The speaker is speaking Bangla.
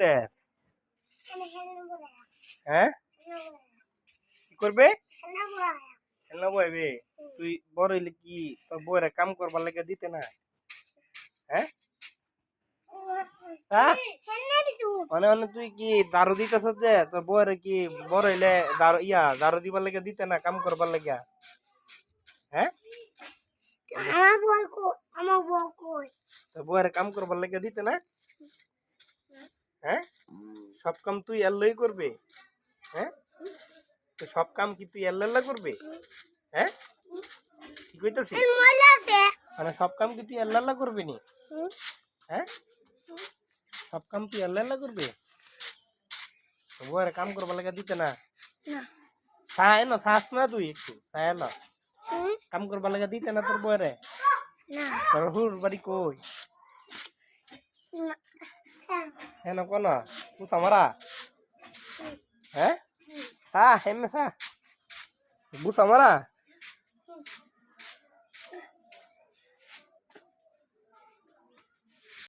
করতেছ? হ্যাঁ, কি করবে? খেলনা বইবে। তুই বড় হইলে কি তোর বউয়ের কাম করবার লাগে দিতে না? হ্যাঁ, হ্যাঁ? মানে মানে তুই কি দারু দিতেছ যে তোর বউয়ের কি বড় হইলে দারু দিবার লাগে দিতে না, কাম করবার লাগে? হ্যাঁ, তোর বউয়ের কাম করবার লাগে দিতে না? হ্যাঁ, সব কাম তুই এল্লাই করবে? হ্যাঁ, তো সব কাম কি তুই এল্লা করবে? হ্যাঁ, কি কইতাছিস? মানে সব কাম কি তুই এল্লা করবি নি? হ্যাঁ, সব কাম তুই এল্লা করবে? তোর বউয়ের কাম করবার লাগে দিতে না? চায় না, চাস না তুই একটু চায় না কাম করবার লাগে দিতে না তোর বউয়েরে? তোর হুর বাড়ি কই? হ্যাঁ না কোন পুষা মারা? হ্যাঁ, এমনি বুসা মারা